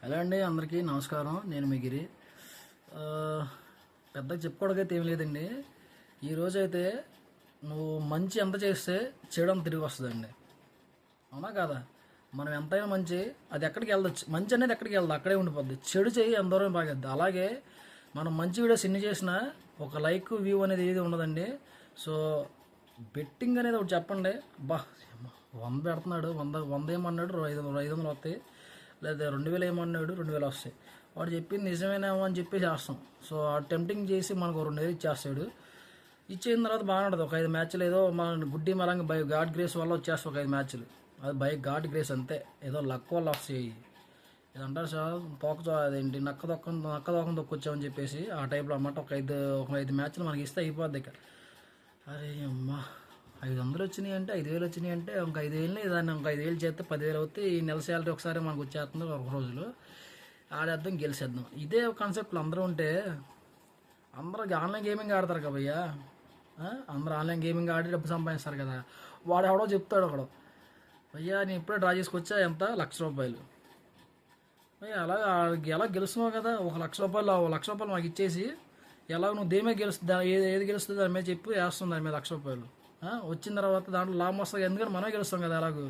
Hello అండి, అందరికీ నమస్కారం. నేను మీ గిరి. పెద్దగా చెప్పుకోవడానికి ఏం లేదండి. ఈరోజైతే నువ్వు మంచి ఎంత చేస్తే చెడు అంత తిరిగి వస్తుందండి. అవునా కాదా? మనం ఎంతైనా మంచి అది ఎక్కడికి వెళ్ళచ్చు, మంచి అనేది ఎక్కడికి వెళ్దా అక్కడే ఉండిపోద్ది. చెడు చేయి ఎంత దూరం బాగద్ది. అలాగే మనం మంచి వీడియోస్ ఎన్ని చేసినా ఒక లైక్ వ్యూ అనేది ఏది ఉండదండి. సో బెట్టింగ్ అనేది ఒకటి చెప్పండి. బా 100 పెడుతున్నాడు, 100 ఏమన్నాడు, 500 వస్తాయి, లేదా 2000 ఏమన్నాడు, 2000 వస్తాయి. వాడు చెప్పింది నిజమేనేమో అని చెప్పి చేస్తాం. సో ఆ టెంప్టింగ్ చేసి మనకు 2000 ఇచ్చేస్తాడు. ఇచ్చిన తర్వాత బాగానే ఉంటుంది. ఒక 5 మ్యాచ్లు ఏదో మన గుడ్డి మలంగా బై గాడ్ గ్రేస్ వల్ల వచ్చేస్తాయి. ఒక 5 మ్యాచ్లు అది బై గాడ్ గ్రేస్ అంతే, ఏదో లక్ వల్ల వస్తాయి. ఇది అంటారు సార్, అదేంటి నక్క దొక్కం తొక్కొచ్చామని చెప్పేసి ఆ టైప్లో అన్నమాట. ఒక ఐదు మ్యాచ్లు మనకి ఇస్తే అయిపోద్ది ఇక. అరే అమ్మా, 500 వచ్చినాయి అంటే 5000 వచ్చినాయి అంటే ఇంక 5000 దాన్ని ఇంక 5000 చేస్తే 10,000 అవుతాయి. ఈ నెల శాలరీ ఒకసారి మనకు వచ్చేస్తుంది ఒక రోజులో. ఆడేద్దాం, గెలిచేద్దాం. ఇదే కాన్సెప్ట్లు అందరూ ఉంటే అందరూ ఆన్లైన్ గేమింగ్ ఆడతారు కదా భయ్యా. అందరూ ఆన్లైన్ గేమింగ్ ఆడి డబ్బు సంపాదిస్తారు కదా. వాడు ఎవడో చెప్తాడు ఒకడు, భయ్యా నేను ఇప్పుడే డ్రా చేసుకొచ్చా, ఎంత ₹1,00,000. అలా ఎలా గెలుస్తున్నావు కదా, ₹1,00,000 మాకు ఇచ్చేసి ఎలా నువ్వు దేమే గెలుస్తుంది, ఏది గెలుస్తుంది దాని మీద చెప్పి వేస్తుంది దాని మీద ₹1,00,000. వచ్చిన తర్వాత దాంట్లో లాభం వస్తుంది, ఎందుకంటే మనమే గెలుస్తాం కదా. అలాగూ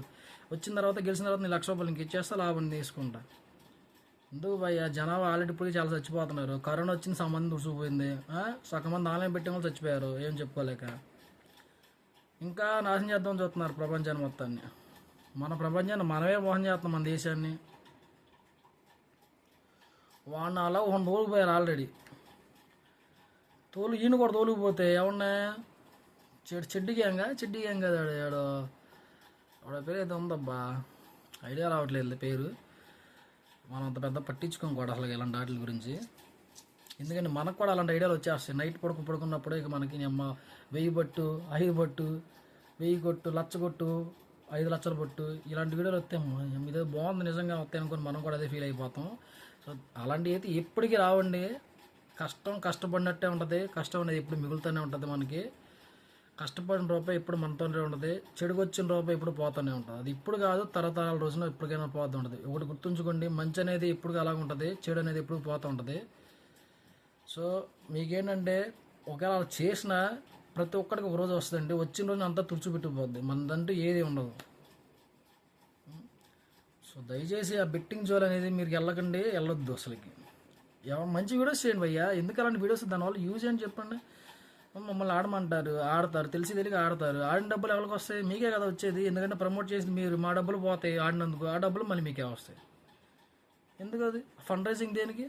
వచ్చిన తర్వాత గెలిచిన తర్వాత నేను ₹1,00,000 ఇంక ఇచ్చేస్తా, లాభం తీసుకుంటా. ఎందుకు భయ్య, జనాభా ఆల్రెడీ ఇప్పుడు చాలా చచ్చిపోతున్నారు. కరోనా వచ్చిన సంబంధం దుడిచిపోయింది. సగం మంది ఆన్లైన్ పెట్టే వాళ్ళు చచ్చిపోయారు ఏం చెప్పుకోలేక. ఇంకా నాశనం చేద్దామని చూస్తున్నారు ప్రపంచాన్ని మొత్తాన్ని. మన ప్రపంచాన్ని మనమే మోహం చేస్తున్నాం, మన దేశాన్ని. వాడిని అలా ఒకటి తోలిపోయారు ఆల్రెడీ. ఈయన కూడా తోలిపోతే ఎవరినే చెడ్డి గ్యాంగ్ కదా. ఆడ పేరు అయితే ఉందబ్బా, ఐడియా రావట్లేదు పేరు. మనం అంత పెద్ద పట్టించుకోం కూడా అసలు ఇలాంటి వాటి గురించి. ఎందుకంటే మనకు కూడా అలాంటి ఐడియాలు వచ్చేస్తాయి. నైట్ పడుకున్నప్పుడే ఇక మనకి అమ్మ 1000 బట్టు, 5 బట్టు, 1000 కొట్టు, 1,00,000 కొట్టు, 5 లక్షల బట్టు, ఇలాంటి వీడియోలు వస్తాయి. ఇదే బాగుంది నిజంగా వస్తాయి అనుకుని మనం కూడా అదే ఫీల్ అయిపోతాం. సో అలాంటివి అయితే ఎప్పటికీ రావండి. కష్టపడినట్టే ఉంటుంది. కష్టం అనేది ఎప్పుడు మిగులుతూనే ఉంటుంది మనకి. కష్టపడిన రూపాయి ఎప్పుడు మనతోనే ఉంటుంది. చెడుకొచ్చిన రూపాయి ఎప్పుడు పోతూనే ఉంటుంది. అది ఇప్పుడు కాదు, తరతరాల రోజున ఎప్పటికైనా పోతూ ఉంటుంది. ఒకటి గుర్తుంచుకోండి, మంచి అనేది ఎప్పుడు అలాగ ఉంటుంది, చెడు అనేది ఎప్పుడు పోతూ ఉంటుంది. సో మీకేంటంటే ఒకవేళ అలా చేసినా ప్రతి ఒక్కరికి ఒక రోజు వస్తుందండి. వచ్చిన రోజు అంతా తుడిచిపెట్టుకుపోద్ది, మనదంటూ ఏది ఉండదు. సో దయచేసి ఆ బెట్టింగ్ జోల్ అనేది మీరు వెళ్ళొద్దు అసలుకి. మంచి వీడియోస్ చేయండి భయ్యా. ఎందుకు అలాంటి వీడియోస్, దానివల్ల యూజ్ అని చెప్పండి. మమ్మల్ని ఆడమంటారు, ఆడతారు, తెలియక ఆడతారు. ఆడిన డబ్బులు ఎవరికి వస్తాయి? మీకే కదా వచ్చేది. ఎందుకంటే ప్రమోట్ చేసింది మీరు. మా డబ్బులు పోతాయి ఆడినందుకు, ఆ డబ్బులు మళ్ళీ మీకే వస్తాయి. ఎందుకు అది ఫండ్ రైజింగ్ దేనికి?